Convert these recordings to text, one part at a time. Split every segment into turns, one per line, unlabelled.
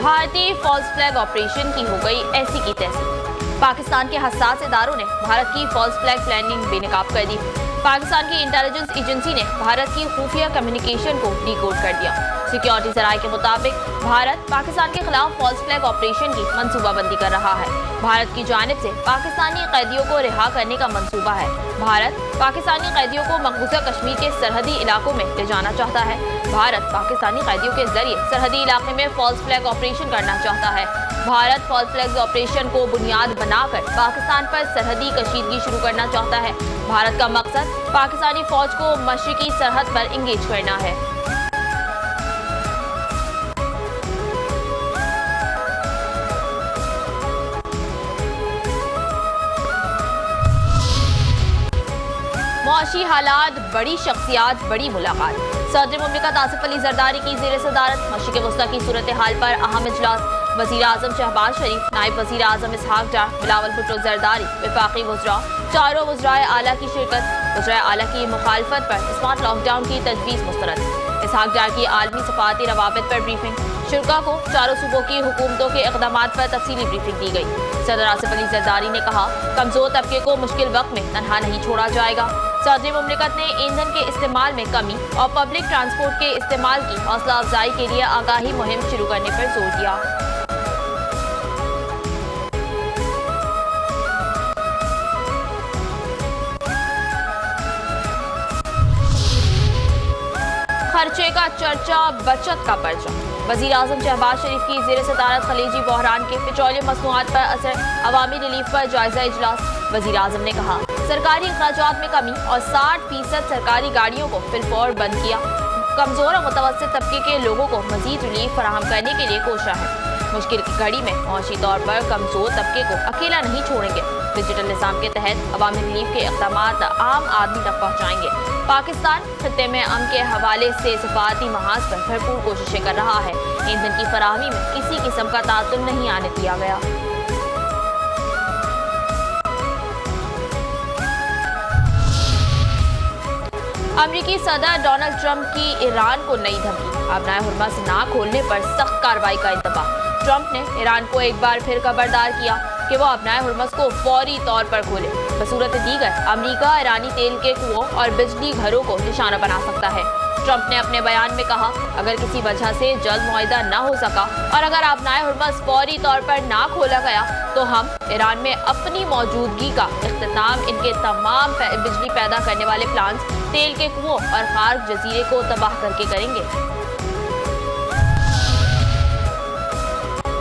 भारतीय false flag operation की हो गई ऐसी की तैसी। पाकिस्तान के हसास इदारों ने भारत की फॉल्स फ्लैग प्लानिंग बेनकाब कर दी। पाकिस्तान की इंटेलिजेंस एजेंसी ने भारत की खुफिया कम्युनिकेशन को डिकोड कर दिया। सिक्योरिटी जराये के मुताबिक भारत पाकिस्तान के खिलाफ फॉल्स फ्लैग ऑपरेशन की मंसूबाबंदी कर रहा है। भारत की जानिब से पाकिस्तानी कैदियों को रिहा करने का मंसूबा है। भारत पाकिस्तानी कैदियों को मकबूजा कश्मीर के सरहदी इलाकों में ले जाना चाहता है। भारत पाकिस्तानी कैदियों के जरिए सरहदी इलाके में फॉल्स फ्लैग ऑपरेशन करना चाहता है। भारत फॉल्स फ्लैग ऑपरेशन को बुनियाद बनाकर पाकिस्तान पर सरहदी कशीदगी शुरू करना चाहता है। भारत का मकसद पाकिस्तानी फौज को मशरिकी सरहद पर इंगेज करना है। मुआशी हालात, बड़ी शख्सियात, बड़ी मुलाकात। सदर मुमलिकत आसिफ अली जरदारी की ज़ेर सदारत मशरिक़ वस्ता की सूरत हाल पर अहम इजलास। वज़ीर आज़म शहबाज शरीफ, नायब वज़ीर आज़म इसहाक डार, बिलावल भुट्टो जरदारी, वफाकी वज़रा, चारों वज़राए आला की शिरकत। वज़राए आला की मुखालफत पर स्मार्ट लॉकडाउन की तजवीज़ मुस्तरद। इसहाक डार की आलमी सफ़ारती रवाबित पर ब्रीफिंग। शुरा को चारों सूबों की हुकूमतों के इक़दामात पर तफसीली ब्रीफिंग दी गई। सदर आसिफ अली जरदारी ने कहा, कमज़ोर तबके को मुश्किल वक्त में तनहा नहीं छोड़ा जाएगा। सदर मुमलिकत ने ईंधन के इस्तेमाल में कमी और पब्लिक ट्रांसपोर्ट के इस्तेमाल की हौसला अफजाई के लिए आगाही मुहिम शुरू करने पर जोर दिया। खर्चे का चर्चा, बचत का पर्चा। वज़ीर आज़म शहबाज शरीफ की ज़ेर सदारत खलीजी बहरान के पेट्रोलियम मसनूआत पर असर, अवामी रिलीफ पर जायजा इजलास। वज़ीर आज़म ने कहा, सरकारी अखराजात में कमी और 60% सरकारी गाड़ियों को फिलफौर बंद किया। कमज़ोर और मुतवस्सित तबके के लोगों को मज़ीद रिलीफ फराहम करने के लिए कोशिश है। मुश्किल की घड़ी में मुआशी तौर पर कमज़ोर तबके को अकेला नहीं छोड़ेंगे। डिजिटल निज़ाम के तहत अवामी रिलीफ के इक़दामात आम आदमी तक पहुँचाएंगे। पाकिस्तान खत्ते में अमन के हवाले से सफारती महाज पर भरपूर कोशिशें कर रहा है। ईंधन की फराहमी में किसी किस्म का तातुल नहीं आने दिया गया। अमेरिकी सदर डोनाल्ड ट्रंप की ईरान को नई धमकी, अपना हुर्मज़ ना खोलने पर सख्त कार्रवाई का इंतबाह। ट्रंप ने ईरान को एक बार फिर खबरदार किया कि वो अपना हुर्मज़ को फौरी तौर पर खोले। बसूरत दीगर अमेरिका ईरानी तेल के कुओं और बिजली घरों को निशाना बना सकता है। ट्रंप ने अपने बयान में कहा, अगर किसी वजह से जल्द मुआहिदा न हो सका और अगर अपना हुर्मज़ फौरी तौर पर ना खोला गया तो हम ईरान में अपनी मौजूदगी का इख्तिताम इनके तमाम बिजली पैदा करने वाले प्लांट्स, तेल के कुओं और खार्क जजीरे को तबाह करके करेंगे।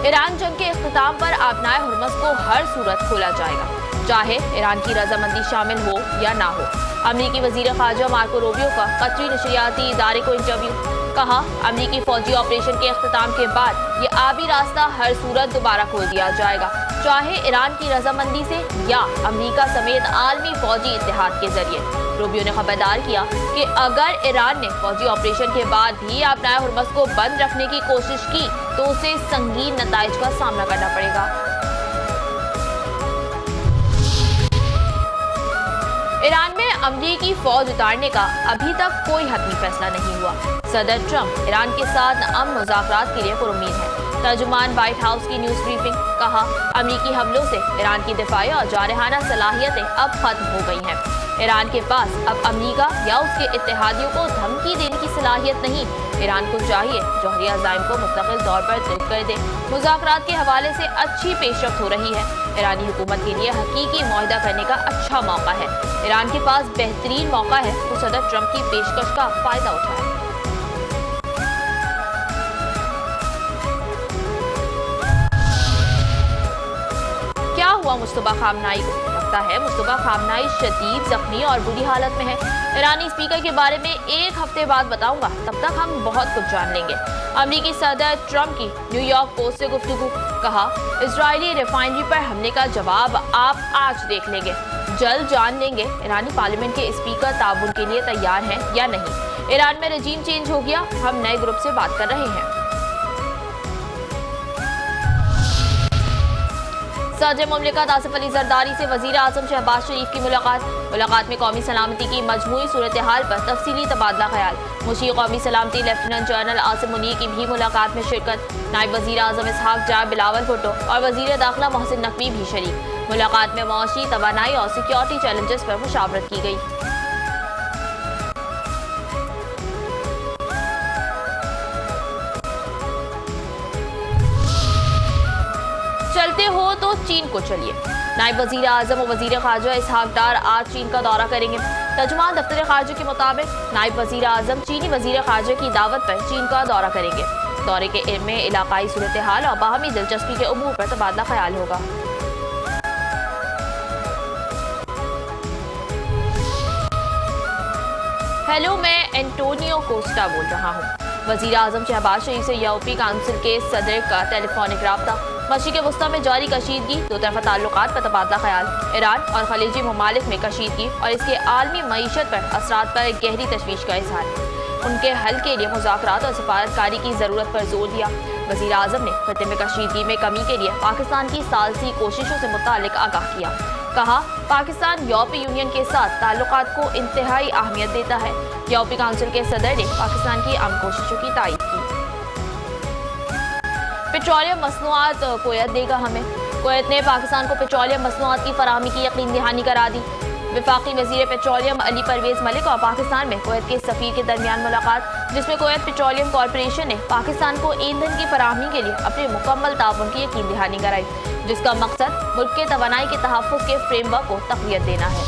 ईरान जंग के इख्तिताम पर अपना हुर्मज़ को हर सूरत खोला जाएगा, चाहे ईरान की रजामंदी शामिल हो या ना हो। अमेरिकी वज़ीर ख़ारजा मार्को रूबियो का कतरी नशरियाती इदारे को इंटरव्यू। कहा, अमेरिकी फौजी ऑपरेशन के इख्तिताम के बाद ये आबी रास्ता हर सूरत दोबारा खोल दिया जाएगा, चाहे ईरान की रजामंदी से या अमेरिका समेत आलमी फौजी इत्तेहाद के जरिए। रूबियो ने खबरदार किया कि अगर ईरान ने फौजी ऑपरेशन के बाद भी अपना हुर्मज़ को बंद रखने की कोशिश की तो उसे संगीन नताइज का सामना करना पड़ेगा। ईरान में अमेरिकी फौज उतारने का अभी तक कोई हतमी फैसला नहीं हुआ। सदर ट्रंप ईरान के साथ अमन मुज़ाकरात के लिए पुरुमीद है। तर्जुमान व्हाइट हाउस की न्यूज़ ब्रीफिंग। कहा, अमेरिकी हमलों से ईरान की दिफाई और जारहाना सलाहियतें अब खत्म हो गई हैं। ईरान के पास अब अमेरिका या उसके इत्तेहादियों को धमकी देने की सलाहियत नहीं। ईरान को चाहिए जौहरी अज़ाइम को मुस्तकिल तौर पर तर्क कर दे। मुज़ाकरात के हवाले से अच्छी पेशरफ्त हो रही है। ईरानी हुकूमत के लिए हकीकी मुआहिदा करने का अच्छा मौका है। ईरान के पास बेहतरीन मौका है तो सदर ट्रंप की पेशकश का फायदा उठाए। क्या हुआ मुस्तफा खामनाई को? लगता है मुस्तफा खामनाई शदीद जख्मी और बुरी हालत में है। ईरानी स्पीकर के बारे में एक हफ्ते बाद बताऊंगा, तब तक हम बहुत कुछ जान लेंगे। अमेरिकी सदर ट्रंप की न्यूयॉर्क पोस्ट से गुफ्तगू। कहा, इजरायली रिफाइनरी पर हमले का जवाब आप आज देख लेंगे, जल्द जान लेंगे ईरानी पार्लियामेंट के स्पीकर ताउन के लिए तैयार हैं या नहीं। ईरान में रजीम चेंज हो गया, हम नए ग्रुप से बात कर रहे हैं। सदर मुमलिकत आसिफ अली जरदारी से वजीर आजम शहबाज शरीफ की मुलाकात में कौमी सलामती की मजमूई सूरत हाल पर तफसीली तबादला ख्याल। मुशीर कौमी सलामती लेफ्टिनेंट जनरल आसिम मुनीर की भी मुलाकात में शिरकत। नायब वजीर आजम इसहाक डार बिलावल भुट्टो और वजीर दाखिला मोहसिन नकवी भी शरीक। मुलाकात में मौशी तवानाई और सिक्योरिटी चैलेंजेस पर मुशावरत की गई। चलते हो तो चीन को चलिए। नायब वजीर आजम और वजीर खारजा इसहाक डार आज चीन का दौरा करेंगे। तर्जुमान दफ्तर खारजा के मुताबिक नायब वजीर आजम चीनी वजीर खारजा की दावत पर चीन का दौरा करेंगे। दौरे के में इलाकाई सूरत हाल और बाहमी दिलचस्पी के उमूर पर तबादला ख्याल होगा। हेलो, मैं एंटोनियो कोस्टा बोल रहा हूँ। वजीर आजम शहबाज शरीफ से यूरोपीय काउंसिल के सदर का टेलीफोनिक राब्ता। मशरिक़ वस्ता में जारी कशीदगी, दो तरफ़ा ताल्लुकात पर तबादला ख्याल। ईरान और खलीजी ममालिक में कशीदगी और इसके आलमी मईशत पर असरात पर गहरी तशवीश का इजहार। उनके हल के लिए मुज़ाकरात और सिफारतकारी की ज़रूरत पर जोर दिया। वज़ीर आज़म ने खत्ते में कशीदगी में कमी के लिए पाकिस्तान की सालसी कोशिशों से मुतालिक आगाह किया। कहा, पाकिस्तान यूरोपीय यूनियन के साथ ताल्लुकात को इंतहाई अहमियत देता है। यूरोपीय काउंसिल के सदर ने पाकिस्तान की अमन कोशिशों की तारीफ की। पेट्रोलियम मसनूआत कुवैत देगा हमें। कुवैत ने पाकिस्तान को पेट्रोलियम मसनूआत की फराहमी की यकीन दहानी करा दी। वफाकी वज़ीर पेट्रोलियम अली परवेज़ मलिक और पाकिस्तान में कुवैत के सफ़ीर के दरमियान मुलाकात, जिसमें कुवैत पेट्रोलियम कॉरपोरेशन ने पाकिस्तान को ईंधन की फराहमी के लिए अपने मुकम्मल ताउन की यकीन दहानी कराई, जिसका मकसद मुल्क के तवानाई के तहफ़्फ़ुज़ के फ्रेमवर्क को तक़वियत देना है।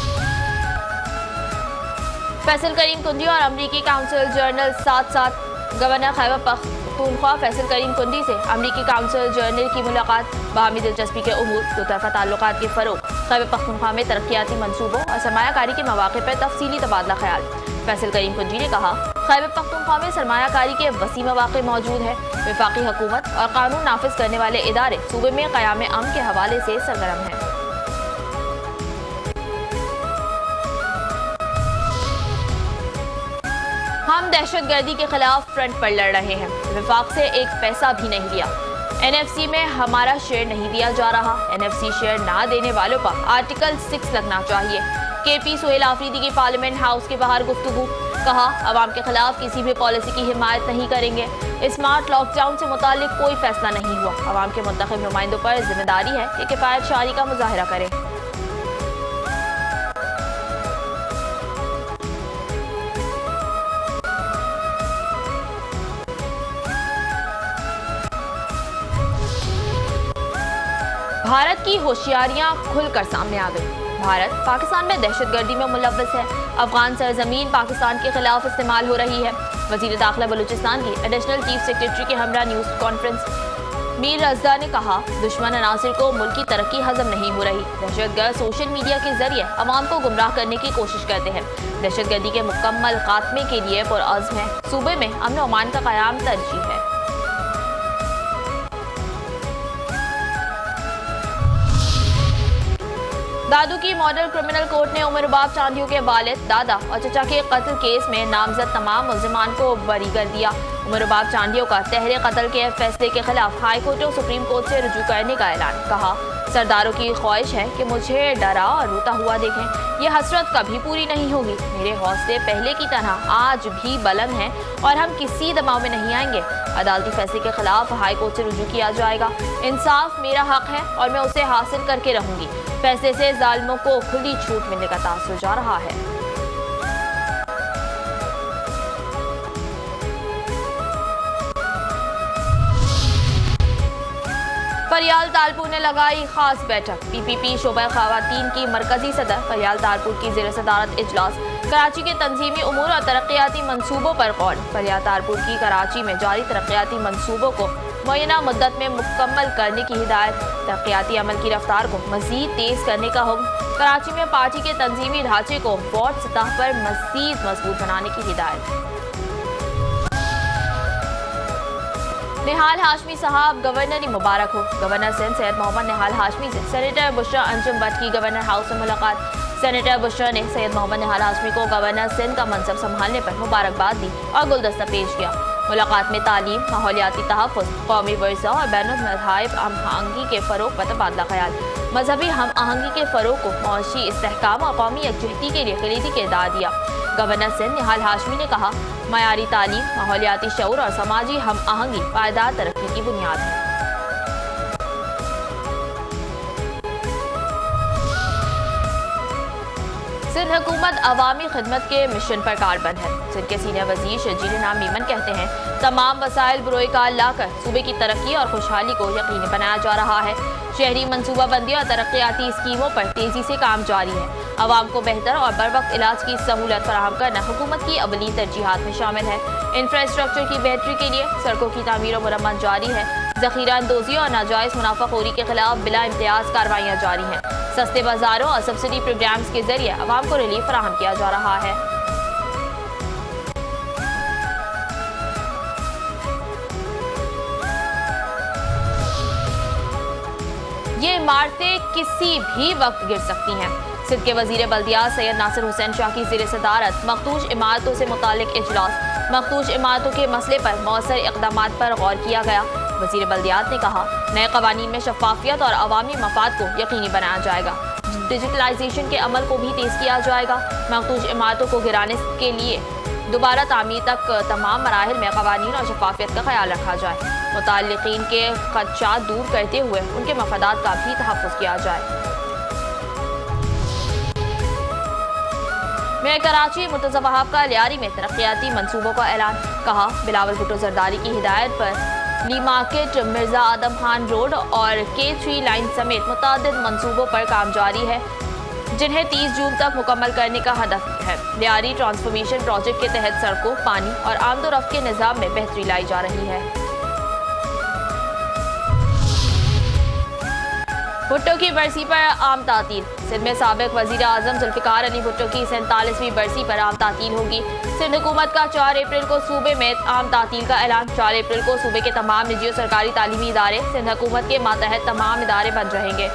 फैसल करीम कुंदी और अमरीकी काउंसिल जनरल साथ साथ गवर्नर खैबर पख्तूनख्वा फैसल करीम कुंदी से अमरीकी काउंसिल जनरल की मुलाकात। बाहमी दिलचस्पी के उमूर, दो तरफ़ा ताल्लुकात के फ़रोग़, खैबर पख्तूनख्वा में तरक्याती मंसूबों और सरमायाकारी के मौक़े पर तफसीली तबादला ख्याल। फैसल करीम कुंदी ने कहा, खैबर पख्तूनख्वा में सरमायाकारी के वसी मौक़े मौजूद है। वफाकी हुकूमत और कानून नाफिज करने वाले इदारे सूबे में क़याम अमन के हवाले से सरगर्म हैं। हम दहशतगर्दी के खिलाफ फ्रंट पर लड़ रहे हैं। वफाक से एक पैसा भी नहीं लिया। NFC में हमारा शेयर नहीं दिया जा रहा। NFC शेयर ना देने वालों पर आर्टिकल 6 लगना चाहिए। KP सुहेल आफरीदी की पार्लियामेंट हाउस के बाहर गुफ्तगू। कहा, अवाम के खिलाफ किसी भी पॉलिसी की हिमायत नहीं करेंगे। स्मार्ट लॉकडाउन से मुतालिक कोई फैसला नहीं हुआ। अवाम के मुंतखब नुमाइंदों पर जिम्मेदारी है कि किफायत शारी का मुजाहरा करें। भारत की होशियारियां खुलकर सामने आ गई। भारत पाकिस्तान में दहशतगर्दी में मुलव्वस है। अफगान सरजमीन पाकिस्तान के खिलाफ इस्तेमाल हो रही है। वजीर दाखिला बलूचिस्तान की एडिशनल चीफ सेक्रेटरी के हमरा न्यूज़ कॉन्फ्रेंस मीर रज़दा ने कहा, दुश्मन अनासिर को मुल्क की तरक्की हजम नहीं हो रही। दहशतगर्द सोशल मीडिया के जरिए अवाम को गुमराह करने की कोशिश करते हैं। दहशतगर्दी के मुकम्मल खात्मे के लिए पुरअज़्म है। सूबे में अमन और अमान का क़याम तरजीह है। दादू की मॉडल क्रिमिनल कोर्ट ने उमर बाब चांदियों के वालिद, दादा और चचा के कत्ल केस में नामजद तमाम मुल्ज़िमान को बरी कर दिया। उमर बाब चांदियों का तहरीर कत्ल के फैसले के खिलाफ हाई कोर्ट और सुप्रीम कोर्ट से रुजू करने का ऐलान। कहा, सरदारों की ख्वाहिश है कि मुझे डरा और रोता हुआ देखें। यह हसरत कभी पूरी नहीं होगी। मेरे हौसले पहले की तरह आज भी बुलंद हैं और हम किसी दबाव में नहीं आएंगे। अदालती फैसले के खिलाफ हाई कोर्ट से रुजू किया जाएगा। इंसाफ मेरा हक है और मैं उसे हासिल करके रहूंगी। फैसले से जालिमों को खुली छूट मिलने का तासुर जा रहा है। फरियाल तालपुर ने लगाई खास बैठक। PPP शोबा खवातीन की मरकजी सदर फरियाल तालपुर की ज़ेर सदारत इजलास। कराची के तंजीमी उमूर और तरक्याती मंसूबों पर गौर। फरियाल तालपुर की कराची में जारी तरक्याती मंसूबों को मुय्यना मुद्दत में मुकम्मल करने की हिदायत। तरक्याती अमल की रफ्तार को मज़ीद तेज़ करने का हुक्म। कराची में पार्टी के तंजीमी ढांचे को वार्ड सतह पर मज़ीद मजबूत बनाने की हिदायत। निहाल हाशमी साहब गवर्नर मुबारक हो। गवर्नर सिंध सैयद मोहम्मद निहाल हाशमी से सेनेटर बुशरा अंजुम भट्ट की गवर्नर हाउस में मुलाकात। सेनेटर बुशरा ने सैयद मोहम्मद निहाल हाशमी को गवर्नर सिंध का मनसब संभालने पर मुबारकबाद दी और गुलदस्ता पेश किया। मुलाकात में तालीम, माहौलियाती तहफ़्फ़ुज़, कौमी वर्सा और बैनुल-मज़ाहिब हम आहंगी के फ़रोग़ पर तबादला ख़याल। मजहबी हम आहंगी के फ़रोग़ को मौशी इस्तेहकाम और कौमी यकजहती के लिए कलीदी किरदार दिया। गवर्नर सिंध निहाल हाशमी ने कहा, मयारी तालीम, माहौलियाती शऊर और समाजी हम आहंगी पायदार तरक्की की बुनियाद है। सिंध हुकूमत अवामी खिदमत के मिशन पर कारबंद है। सिंध के सीनियर वजीर शर्जील इनाम मीमन कहते हैं, तमाम वसाइल बरोए कार लाकर सूबे की तरक्की और खुशहाली को यकीनी बनाया जा रहा है। शहरी मनसूबाबंदी और तरक्याती स्कीमों पर तेजी से काम जारी है। आवाम को बेहतर और बरवक्त इलाज की सहूलत फराहम करना हुकूमत की अवली तरजीहात में शामिल है। इंफ्रास्ट्रक्चर की बेहतरी के लिए सड़कों की तामीर और मरम्मत जारी है। ज़ख़ीरा अंदोज़ी और नाजायज़ मुनाफाखोरी के खिलाफ बिला इम्तियाज़ कार्रवाइयाँ जारी हैं। सस्ते बाजारों और सब्सिडी प्रोग्राम्स के जरिए आवाम को रिलीफ फराहम किया जा रहा है। ये इमारतें किसी भी वक्त गिर सकती हैं। सिंध के वजीर बल्दियात सैयद नासिर हुसैन शाह की ज़ेर सदारत मखदूश इमारतों से मुतालिक इजलास। मखदूश इमारतों के मसले पर मौसर इक़दामात पर गौर किया गया। वजीर बल्दियात ने कहा, नए क़वानीन में शफ़ाफ़ियत और अवामी मफाद को यकीनी बनाया जाएगा। डिजिटलाइजेशन के अमल को भी तेज़ किया जाएगा। मखदूश इमारतों को गिराने के लिए दोबारा तामीर तक तमाम मराहिल में क़वानीन और शफ़ाफ़ियत का ख्याल रखा जाए। मुताल्लिक़ीन के ख़दशात दूर करते हुए उनके मफादात का भी तहफ़्फ़ुज़ किया जाए। मेयर कराची मुर्तज़ा वहाब का लियारी में तरक्याती मंसूबों का ऐलान। कहा, बिलावल भुट्टो जरदारी की हिदायत पर ली मार्केट, मिर्ज़ा आदम खान रोड और K3 लाइन समेत मुतादिद मंसूबों पर काम जारी है, जिन्हें 30 जून तक मुकम्मल करने का हदफ है। लियारी ट्रांसफॉर्मेशन प्रोजेक्ट के तहत सड़कों, पानी और आमदोरफ्त के निज़ाम में बेहतरी लाई जा रही है। भुट्टो की बरसी पर आम तातील। सिंध में साबिक वज़ीर आज़म ज़ुल्फ़िकार अली भुट्टो की 47वीं बरसी पर आम तातील होगी। सिंध हुकूमत का 4 अप्रैल को सूबे में आम तातील का ऐलान। 4 अप्रैल को सूबे के तमाम निजी और सरकारी तालीमी इदारे सिंध हुकूमत के मातहत तमाम इदारे बंद रहेंगे।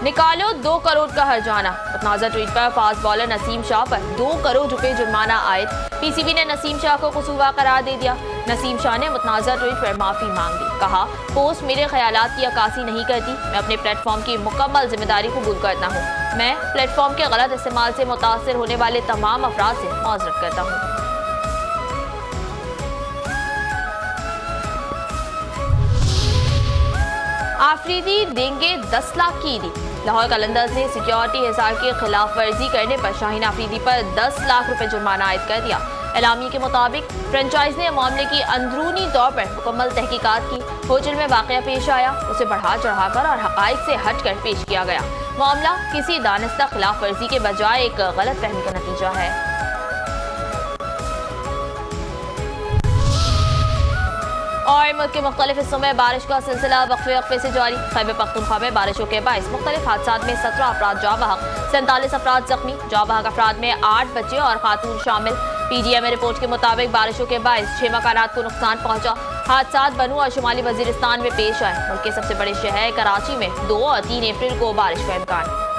निकालो 2 करोड़ का हर्जाना। मुतनाज़ा ट्वीट पर फास्ट बॉलर नसीम शाह पर 2 करोड़ रुपए जुर्माना आयद। पीसीबी ने नसीम शाह को कसूरवार करार दे दिया। नसीम शाह ने मुतनाज़ा ट्वीट पर माफ़ी मांग ली। कहा, पोस्ट मेरे ख्यालात की अक्कासी नहीं करती। मैं अपने प्लेटफॉर्म की मुकम्मल जिम्मेदारी कबूल करता हूँ। मैं प्लेटफॉर्म के गलत इस्तेमाल से मुतासर होने वाले तमाम अफराद से माज़रत करता हूँ। आफरीदी देंगे 10 लाख की ईदी। लाहौर कलंदर्स ने सिक्योरिटी हिसार की खिलाफ वर्जी करने पर शाहीन आफरीदी पर 10 लाख रुपए जुर्माना आयद कर दिया। एलामी के मुताबिक फ्रेंचाइज ने मामले की अंदरूनी तौर पर मुकम्मल तहकीकात की। होटल में वाक़या पेश आया, उसे बढ़ा चढ़ाकर और हक़ाइक़ से हटकर पेश किया गया। मामला किसी दानिस्ता खिलाफ वर्जी के बजाय एक गलत फहमी का नतीजा है। और मुल्क के मुख्तलिफ हिस्सों में बारिश का सिलसिला वक्फे से जारी। खैबर पख्तूनख्वा में बारिशों के बाइस मुख्तलिफ हादसात में 17 अफराद जाँ बहक, 47 अफराद जख्मी। जाँ बहक अफराद में 8 बच्चे और खातून शामिल। PGM रिपोर्ट के मुताबिक बारिशों के बाइस 6 मकानात को नुकसान पहुंचा। हादसात बनू और शुमाली वजीरिस्तान में पेश आए। मुल्क के सबसे बड़े शहर कराची में 2 और 3 अप्रैल को बारिश का इम्कान।